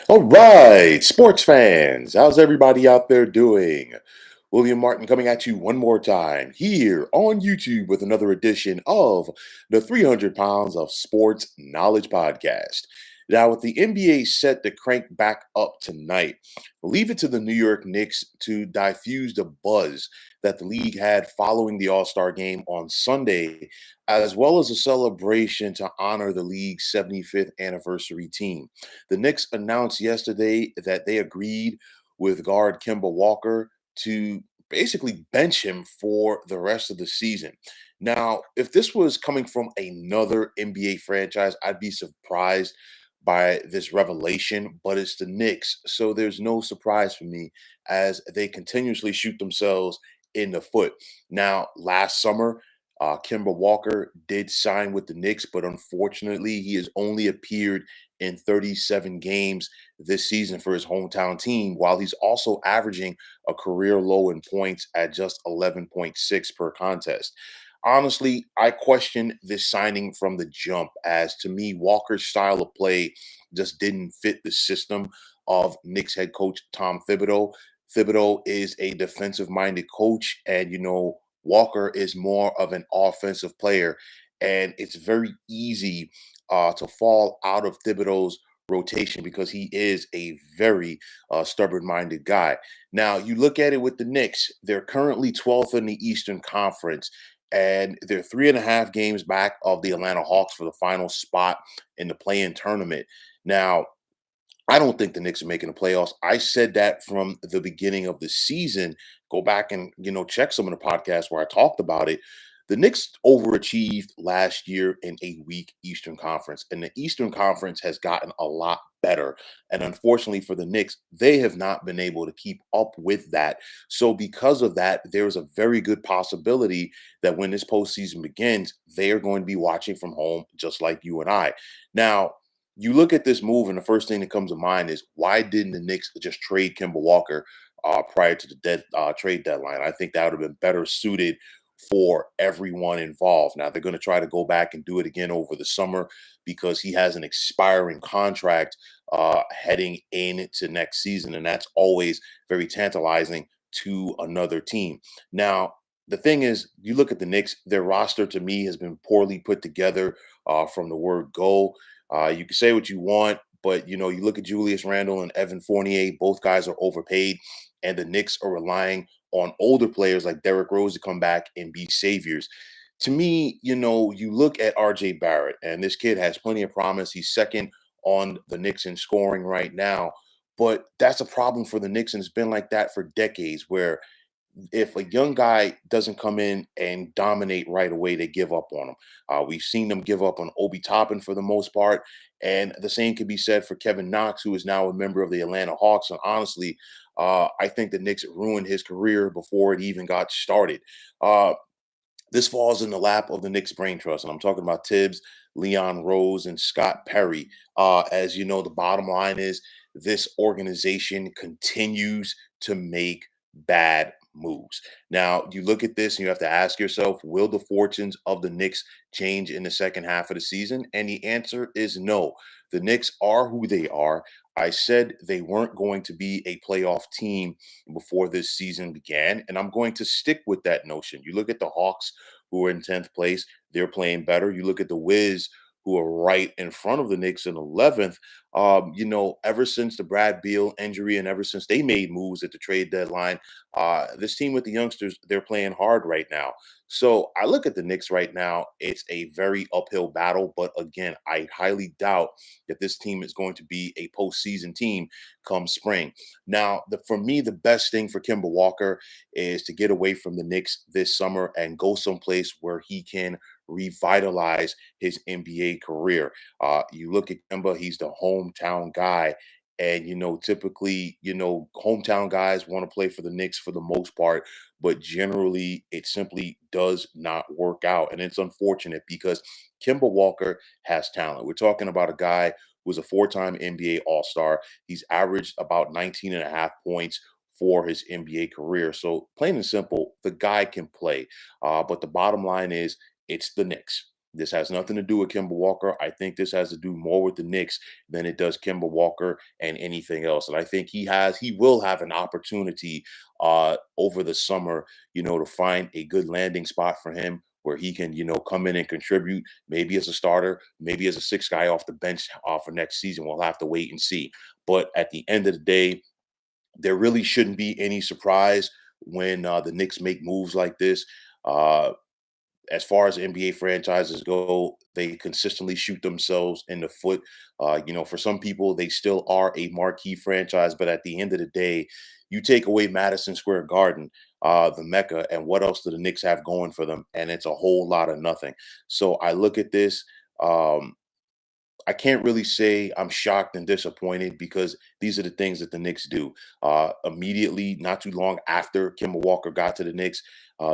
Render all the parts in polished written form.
All right, sports fans, how's everybody out there doing? William Martin coming at you one more time here on YouTube with another edition of the 300 Pounds of Sports Knowledge Podcast. Now, with the NBA set to crank back up tonight, leave it to the New York Knicks to diffuse the buzz that the league had following the All Star game on Sunday, as well as a celebration to honor the league's 75th anniversary team. The Knicks announced yesterday that they agreed with guard Kemba Walker to basically bench him for the rest of the season. Now, if this was coming from another NBA franchise, I'd be surprised by this revelation, but it's the Knicks. So there's no surprise for me as they continuously shoot themselves in the foot. Now, last summer, Kemba Walker did sign with the Knicks, but unfortunately, he has only appeared in 37 games this season for his hometown team, while he's also averaging a career low in points at just 11.6 per contest. Honestly, I question this signing from the jump, as to me, Walker's style of play just didn't fit the system of Knicks head coach Tom Thibodeau. Thibodeau is a defensive minded coach, and Walker is more of an offensive player. And it's very easy to fall out of Thibodeau's rotation because he is a very stubborn minded guy. Now, you look at it with the Knicks, they're currently 12th in the Eastern Conference, and they're 3.5 games back of the Atlanta Hawks for the final spot in the play in tournament. Now, I don't think the Knicks are making the playoffs. I said that from the beginning of the season. Go back and check some of the podcasts where I talked about it. The Knicks overachieved last year in a weak Eastern Conference, and the Eastern Conference has gotten a lot better. And unfortunately for the Knicks, they have not been able to keep up with that. So, because of that, there's a very good possibility that when this postseason begins, they are going to be watching from home, just like you and I. Now, you look at this move, and the first thing that comes to mind is, why didn't the Knicks just trade Kemba Walker prior to the trade deadline? I think that would have been better suited for everyone involved. Now they're going to try to go back and do it again over the summer because he has an expiring contract heading into next season, and that's always very tantalizing to another team. Now, the thing is, you look at the Knicks; their roster to me has been poorly put together from the word go. You can say what you want, but you look at Julius Randle and Evan Fournier, both guys are overpaid, and the Knicks are relying on older players like Derrick Rose to come back and be saviors. To me, you look at RJ Barrett, and this kid has plenty of promise. He's second on the Knicks in scoring right now. But that's a problem for the Knicks, and it's been like that for decades, where if a young guy doesn't come in and dominate right away, they give up on him. We've seen them give up on Obi Toppin for the most part, and the same can be said for Kevin Knox, who is now a member of the Atlanta Hawks. And honestly, I think the Knicks ruined his career before it even got started. Uh, this falls in the lap of the Knicks brain trust, and I'm talking about Tibbs, Leon Rose, and Scott Perry. As you know, the bottom line is this organization continues to make bad moves. Now, you look at this and you have to ask yourself, will the fortunes of the Knicks change in the second half of the season? And the answer is no. The Knicks are who they are. I said they weren't going to be a playoff team before this season began, and I'm going to stick with that notion. You look at the Hawks, who are in 10th place, they're playing better. You look at the Wiz, who are right in front of the Knicks in 11th. Ever since the Brad Beal injury and ever since they made moves at the trade deadline, this team with the youngsters, they're playing hard right now. So I look at the Knicks right now. It's a very uphill battle, but again, I highly doubt that this team is going to be a postseason team come spring. Now, for me, the best thing for Kemba Walker is to get away from the Knicks this summer and go someplace where he can revitalize his NBA career. You look at Kemba, he's the hometown guy. And typically, hometown guys want to play for the Knicks for the most part, but generally it simply does not work out. And it's unfortunate because Kemba Walker has talent. We're talking about a guy who's a four-time NBA All-Star. He's averaged about 19 and a half points for his NBA career. So plain and simple, the guy can play. But the bottom line is it's the Knicks. This has nothing to do with Kemba Walker. I think this has to do more with the Knicks than it does Kemba Walker and anything else. And I think he will have an opportunity over the summer, to find a good landing spot for him where he can, come in and contribute, maybe as a starter, maybe as a sixth guy off the bench for next season. We'll have to wait and see. But at the end of the day, there really shouldn't be any surprise when the Knicks make moves like this. Uh, as far as NBA franchises go, they consistently shoot themselves in the foot. For some people, they still are a marquee franchise, but at the end of the day, you take away Madison Square Garden, the Mecca, and what else do the Knicks have going for them? And it's a whole lot of nothing. So I look at this. Um, I can't really say I'm shocked and disappointed because these are the things that the Knicks do. Immediately, not too long after Kemba Walker got to the Knicks,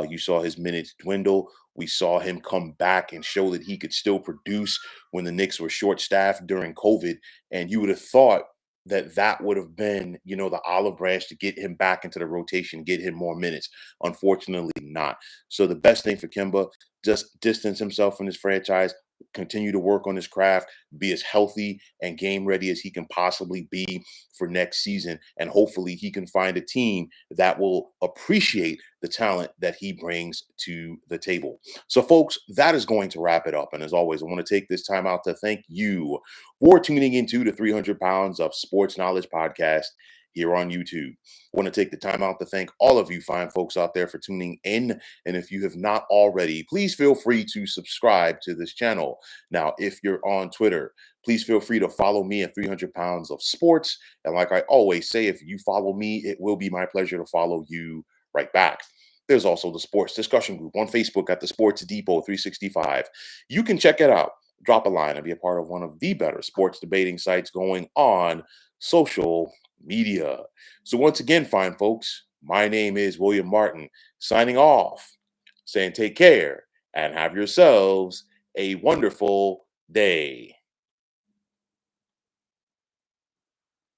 you saw his minutes dwindle. We saw him come back and show that he could still produce when the Knicks were short-staffed during COVID. And you would have thought that that would have been, the olive branch to get him back into the rotation, get him more minutes. Unfortunately, not. So the best thing for Kemba, just distance himself from this franchise, continue to work on his craft, be as healthy and game ready as he can possibly be for next season. And hopefully he can find a team that will appreciate the talent that he brings to the table. So, folks, that is going to wrap it up. And as always, I want to take this time out to thank you for tuning into the 300 Pounds of Sports Knowledge podcast here on YouTube. I want to take the time out to thank all of you fine folks out there for tuning in. And if you have not already, please feel free to subscribe to this channel. Now, if you're on Twitter, please feel free to follow me at 300 Pounds of Sports. And like I always say, if you follow me, it will be my pleasure to follow you right back. There's also the sports discussion group on Facebook at the Sports Depot 365. You can check it out. Drop a line and be a part of one of the better sports debating sites going on social media. So once again, fine folks, my name is William Martin, signing off, saying take care and have yourselves a wonderful day.